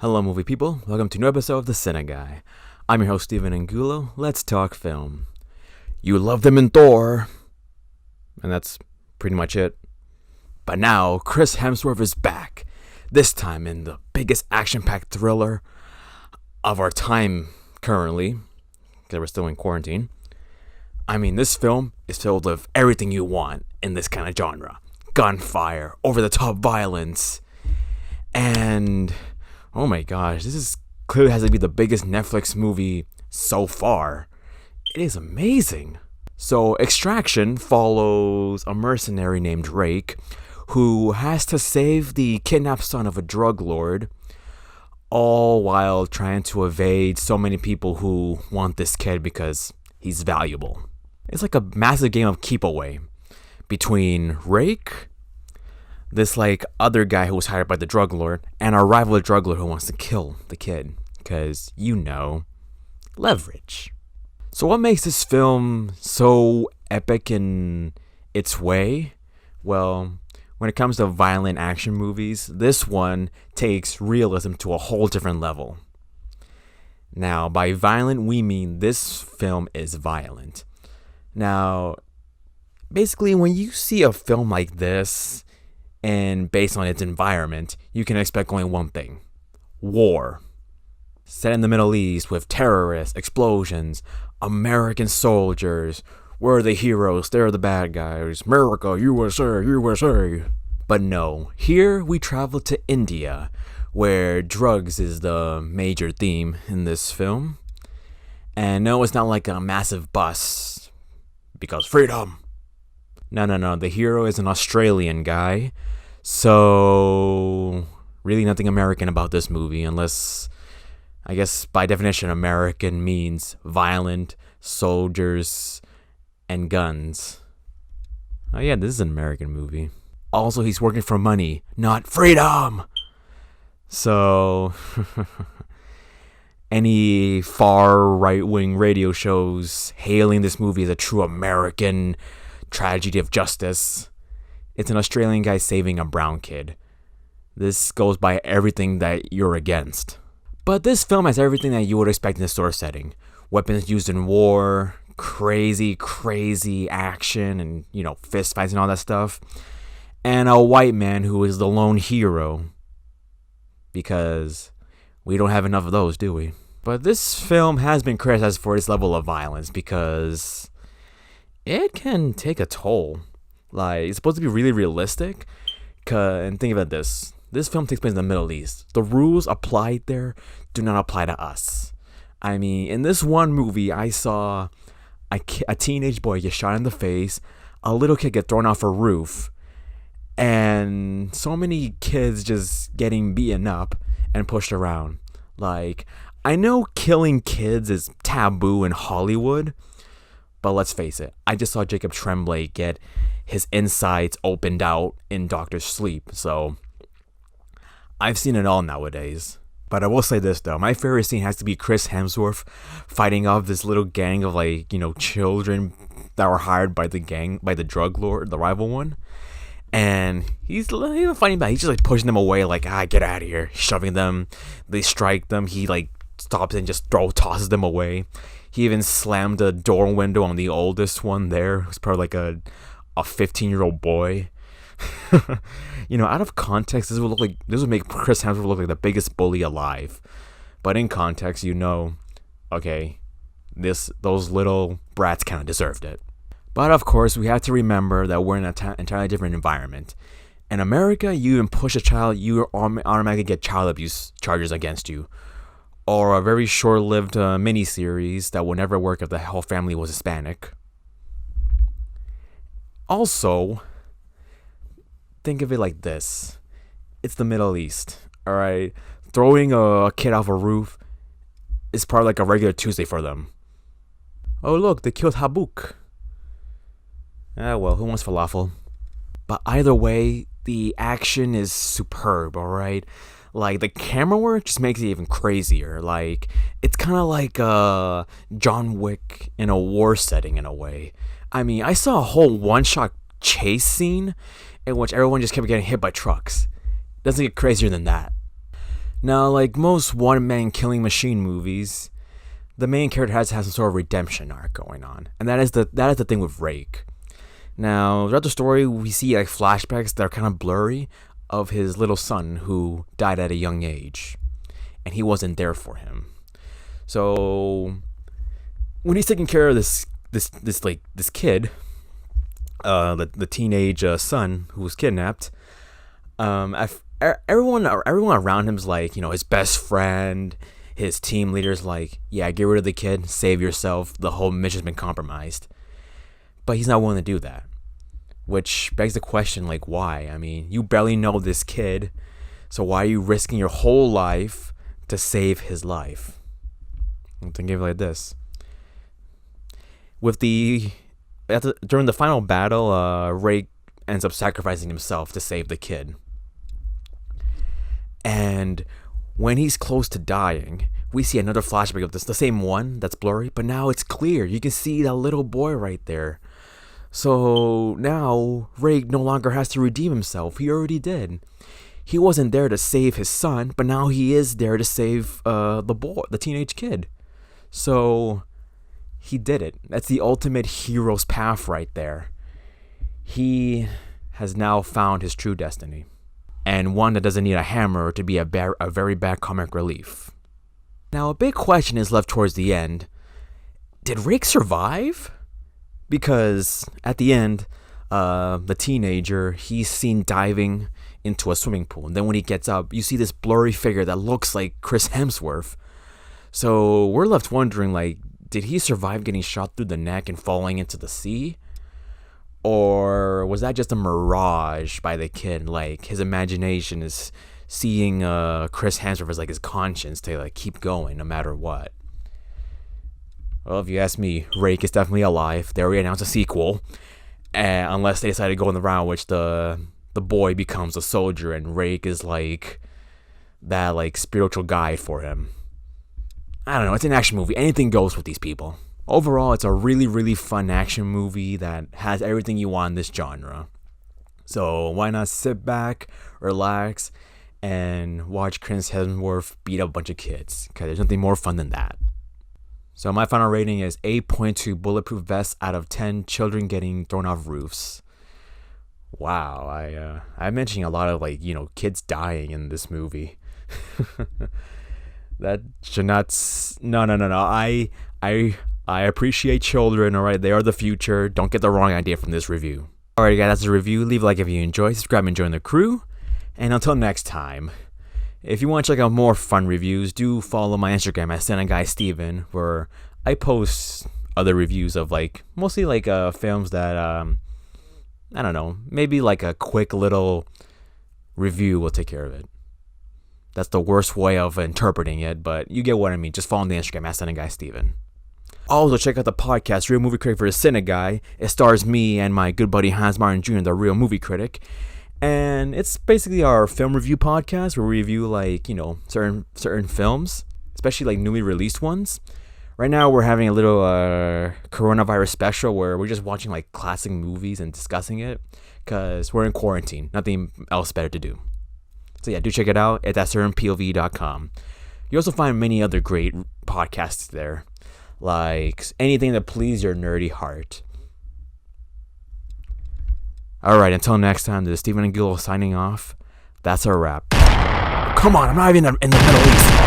Hello movie people, welcome to a new episode of the CineGuy. I'm your host Steven Angulo, let's talk film. You loved him in Thor, and that's pretty much it. But now, Chris Hemsworth is back, this time in the biggest action-packed thriller of our time currently, because we're still in quarantine. I mean, this film is filled with everything you want in this kind of genre. Gunfire, over-the-top violence, and oh my gosh, this is clearly has to be the biggest Netflix movie so far. It is amazing. So Extraction follows a mercenary named Drake who has to save the kidnapped son of a drug lord, all while trying to evade so many people who want this kid because he's valuable. It's like a massive game of keep away between Rake, this other guy who was hired by the drug lord, and our rival drug lord who wants to kill the kid. Because, leverage. So what makes this film so epic in its way? Well, when it comes to violent action movies, this one takes realism to a whole different level. Now, by violent, we mean this film is violent. Now, basically, when you see a film like this, and based on its environment, you can expect only one thing: war. Set in the Middle East with terrorists, explosions, American soldiers. We're the heroes, they're the bad guys. America, USA, USA. But no, here we travel to India, where drugs is the major theme in this film. And no, it's not like a massive bus, because freedom. No, the hero is an Australian guy. So, really nothing American about this movie, unless, I guess by definition, American means violent, soldiers, and guns. Oh yeah, this is an American movie. Also, he's working for money, not freedom! So, any far right-wing radio shows hailing this movie as a true American tragedy of justice. It's an Australian guy saving a brown kid. This goes by everything that you're against. But this film has everything that you would expect in a store setting. Weapons used in war, crazy action, and, fist fights and all that stuff. And a white man who is the lone hero. Because we don't have enough of those, do we? But this film has been criticized for its level of violence because it can take a toll. It's supposed to be really realistic. And think about this. This film takes place in the Middle East. The rules applied there do not apply to us. I mean, in this one movie, I saw a teenage boy get shot in the face, a little kid get thrown off a roof, and so many kids just getting beaten up and pushed around. I know killing kids is taboo in Hollywood, but let's face it, I just saw Jacob Tremblay get his insides opened out in Doctor's Sleep, so I've seen it all nowadays. But I will say this though, my favorite scene has to be Chris Hemsworth fighting off this little gang of children that were hired by the drug lord, the rival one. And he's not fighting back, he's just pushing them away, get out of here, shoving them, they strike them, he stops and just tosses them away. He even slammed a door window on the oldest one there, who's probably a 15-year-old boy. Out of context, this would make Chris Hemsworth look like the biggest bully alive. But in context, okay, those little brats kind of deserved it. But of course, we have to remember that we're in an entirely different environment. In America, you even push a child, you automatically get child abuse charges against you. Or a very short-lived miniseries that would never work if the whole family was Hispanic. Also, think of it like this. It's the Middle East, alright? Throwing a kid off a roof is probably a regular Tuesday for them. Oh look, they killed Habuk. Well, who wants falafel? But either way, the action is superb, alright? The camera work just makes it even crazier. It's kind of like John Wick in a war setting in a way. I mean, I saw a whole one-shot chase scene in which everyone just kept getting hit by trucks. Doesn't get crazier than that. Now, like most one-man killing machine movies, the main character has to have some sort of redemption arc going on, and that is the thing with Rake. Now, throughout the story, we see like flashbacks that are kind of blurry of his little son who died at a young age, and he wasn't there for him. So when he's taking care of this kid, the teenage son who was kidnapped, everyone around him is like, his best friend, his team leader's like, yeah, get rid of the kid, save yourself, the whole mission's been compromised. But he's not willing to do that, which begs the question, like, why? I mean, you barely know this kid, so why are you risking your whole life to save his life? I'm thinking of it like this. During the final battle, Ray ends up sacrificing himself to save the kid. And when he's close to dying, we see another flashback of this, the same one that's blurry, but now it's clear. You can see that little boy right there. So now Ray no longer has to redeem himself. He already did. He wasn't there to save his son, but now he is there to save the teenage kid. So he did it. That's the ultimate hero's path right there. He has now found his true destiny, and one that doesn't need a hammer to be a very bad comic relief. Now, a big question is left towards the end. Did Rick survive? Because at the end, the teenager, he's seen diving into a swimming pool. And then when he gets up, you see this blurry figure that looks like Chris Hemsworth. So we're left wondering, like, did he survive getting shot through the neck and falling into the sea? Or was that just a mirage by the kid? Like, his imagination is seeing Chris Hemsworth as like his conscience to like keep going no matter what. Well, if you ask me, Rake is definitely alive. They already announced a sequel, unless they decide to go in the round which the boy becomes a soldier and Rake is like that like spiritual guide for him. I don't know. It's an action movie. Anything goes with these people. Overall, it's a really, really fun action movie that has everything you want in this genre. So why not sit back, relax, and watch Chris Hemsworth beat up a bunch of kids? Because there's nothing more fun than that. So my final rating is 8.2 bulletproof vests out of 10 children getting thrown off roofs. Wow, I'm mentioning a lot of kids dying in this movie. That should not. No. I appreciate children. All right, they are the future. Don't get the wrong idea from this review. All right, guys, that's the review. Leave a like if you enjoyed. Subscribe and join the crew. And until next time, if you want to check out more fun reviews, do follow my Instagram at CineGuy Steven, where I post other reviews of mostly films that I don't know, maybe like a quick little review will take care of it. That's the worst way of interpreting it, but you get what I mean. Just follow me on the Instagram at CineGuy Steven. Also, check out the podcast, Real Movie Critic for CineGuy. It stars me and my good buddy Hans Martin Jr., the real movie critic. And it's basically our film review podcast where we review certain films, especially newly released ones. Right now we're having a little coronavirus special where we're just watching classic movies and discussing it because we're in quarantine. Nothing else better to do. So yeah, do check it out at thatcertainpov.com. You also find many other great podcasts there, like anything that pleases your nerdy heart. Alright, until next time, this is Stephen Angulo signing off. That's our wrap. Come on, I'm not even in the Middle East.